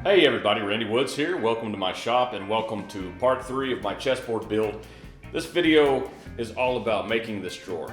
Hey everybody, Randy Woods here. Welcome to my shop and welcome to part 3 of my chessboard build. This video is all about making this drawer.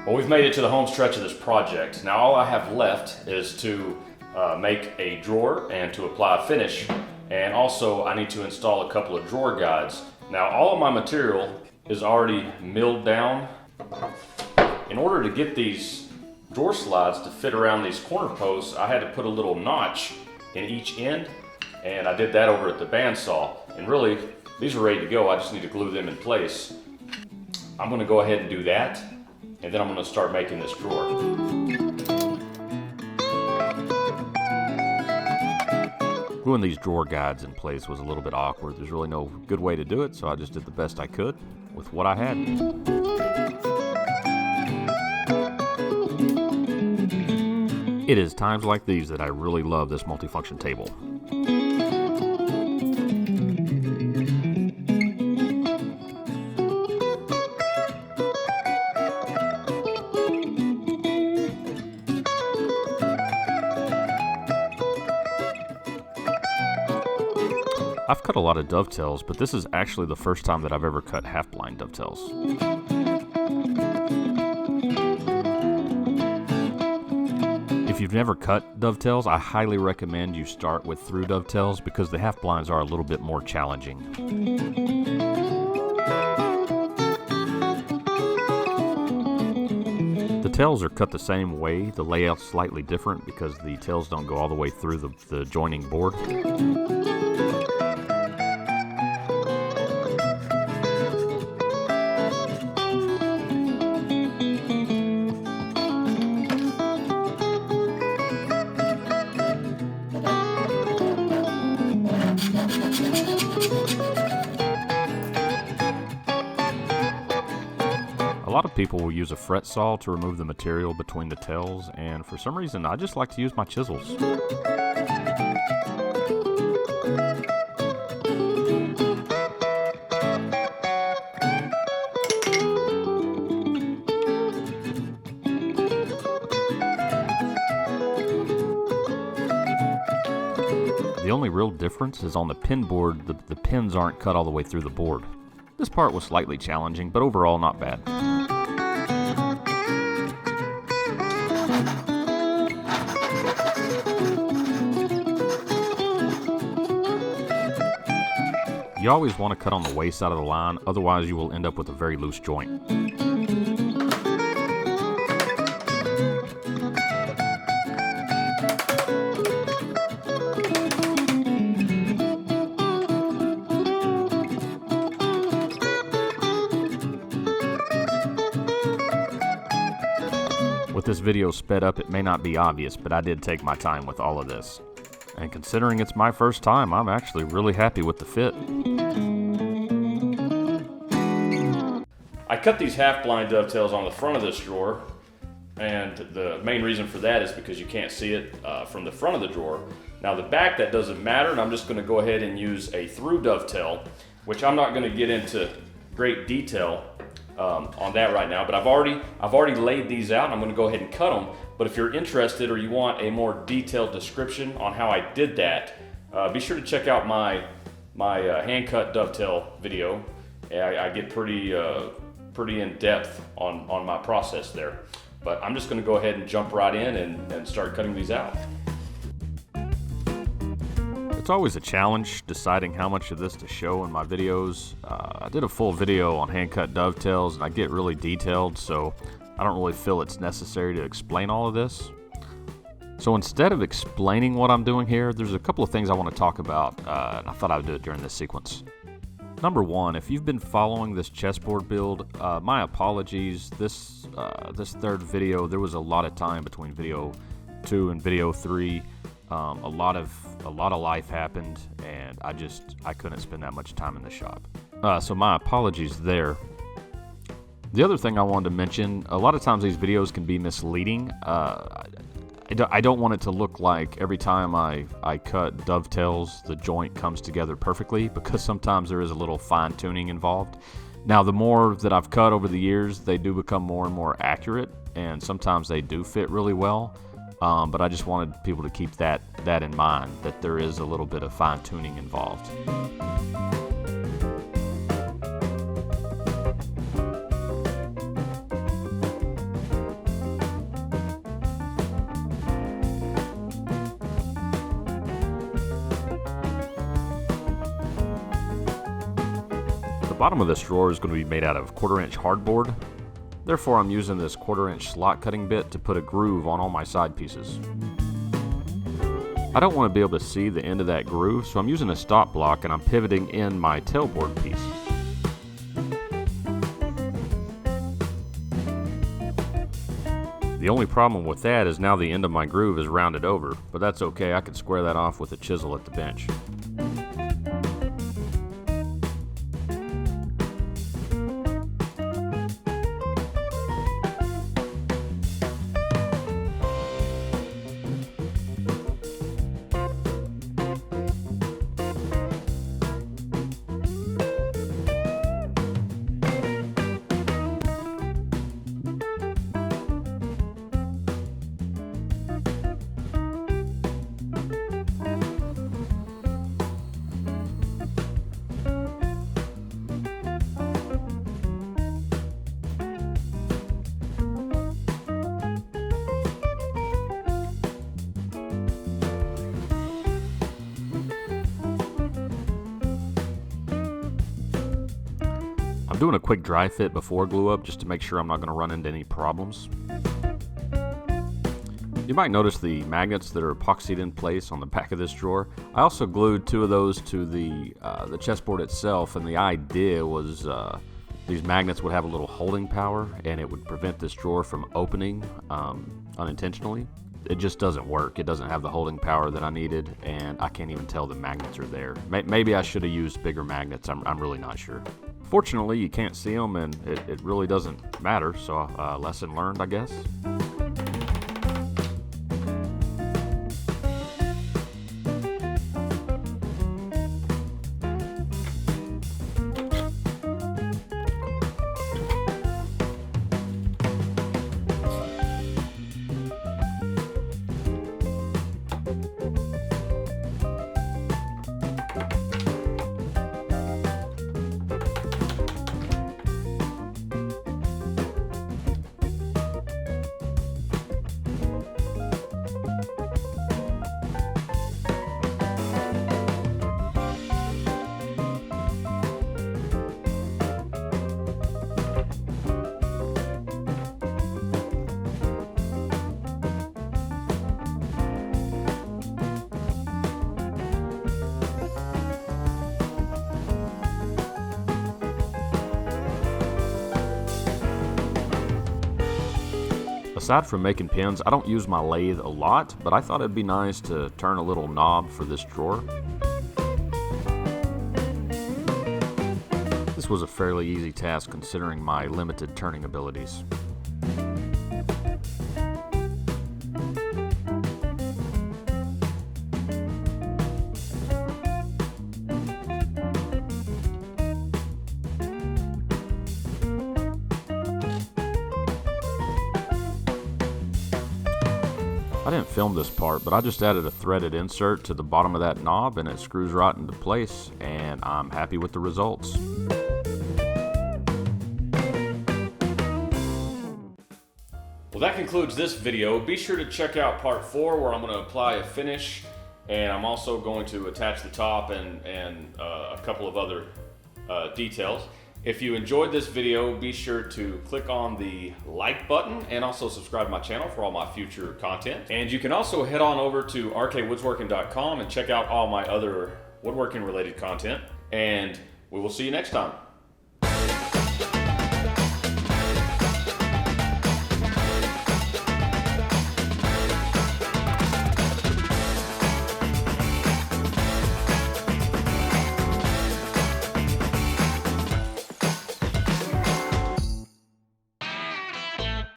Well, we've made it to the home stretch of this project. Now all I have left is to make a drawer and to apply a finish. And also I need to install a couple of drawer guides. Now all of my material is already milled down. In order to get these drawer slides to fit around these corner posts, I had to put a little notch in each end. And I did that over at the bandsaw. And really, these are ready to go. I just need to glue them in place. I'm gonna go ahead and do that. And then I'm going to start making this drawer. Gluing these drawer guides in place was a little bit awkward. There's really no good way to do it, so I just did the best I could with what I had. It is times like these that I really love this multifunction table. I've cut a lot of dovetails, but this is actually the first time that I've ever cut half-blind dovetails. If you've never cut dovetails, I highly recommend you start with through dovetails because the half-blinds are a little bit more challenging. The tails are cut the same way, the layout's slightly different because the tails don't go all the way through the joining board. A lot of people will use a fret saw to remove the material between the tails, and for some reason I just like to use my chisels. The only real difference is on the pin board, the pins aren't cut all the way through the board. This part was slightly challenging, but overall not bad. You always want to cut on the waist side of the line, otherwise you will end up with a very loose joint. With this video sped up, it may not be obvious, but I did take my time with all of this. And considering it's my first time, I'm actually really happy with the fit. I cut these half-blind dovetails on the front of this drawer, and the main reason for that is because you can't see it from the front of the drawer. Now the back, that doesn't matter, and I'm just going to go ahead and use a through dovetail, which I'm not going to get into great detail on that right now, but I've already laid these out. I'm going to go ahead and cut them. But if you're interested or you want a more detailed description on how I did that, be sure to check out my hand cut dovetail video. I get pretty in depth on my process there. But I'm just going to go ahead and jump right in and start cutting these out. It's always a challenge deciding how much of this to show in my videos. I did a full video on hand-cut dovetails and I get really detailed, so I don't really feel it's necessary to explain all of this. So instead of explaining what I'm doing here, there's a couple of things I want to talk about, and I thought I would do it during this sequence. Number one, if you've been following this chessboard build, my apologies. This third video, there was a lot of time between video 2 and video 3. A lot of life happened, and I couldn't spend that much time in the shop. So my apologies there. The other thing I wanted to mention, a lot of times these videos can be misleading. I don't want it to look like every time I cut dovetails, the joint comes together perfectly, because sometimes there is a little fine tuning involved. Now, the more that I've cut over the years, they do become more and more accurate, and sometimes they do fit really well. But I just wanted people to keep that in mind, that there is a little bit of fine tuning involved. The bottom of this drawer is going to be made out of 1/4-inch hardboard. Therefore, I'm using this 1/4-inch slot cutting bit to put a groove on all my side pieces. I don't want to be able to see the end of that groove, so I'm using a stop block and I'm pivoting in my tailboard piece. The only problem with that is now the end of my groove is rounded over, but that's okay, I can square that off with a chisel at the bench. I'm doing a quick dry fit before glue up just to make sure I'm not going to run into any problems. You might notice the magnets that are epoxied in place on the back of this drawer. I also glued 2 of those to the chessboard itself, and the idea was these magnets would have a little holding power and it would prevent this drawer from opening unintentionally. It just doesn't work. It doesn't have the holding power that I needed, and I can't even tell the magnets are there. Maybe I should have used bigger magnets. I'm really not sure. Fortunately, you can't see them, and it really doesn't matter, so lesson learned, I guess. Aside from making pins, I don't use my lathe a lot, but I thought it'd be nice to turn a little knob for this drawer. This was a fairly easy task considering my limited turning abilities. I didn't film this part, but I just added a threaded insert to the bottom of that knob and it screws right into place, and I'm happy with the results. Well, that concludes this video. Be sure to check out part 4 where I'm going to apply a finish, and I'm also going to attach the top and a couple of other details. If you enjoyed this video, be sure to click on the like button and also subscribe to my channel for all my future content. And you can also head on over to rkwoodsworking.com and check out all my other woodworking related content. And we will see you next time.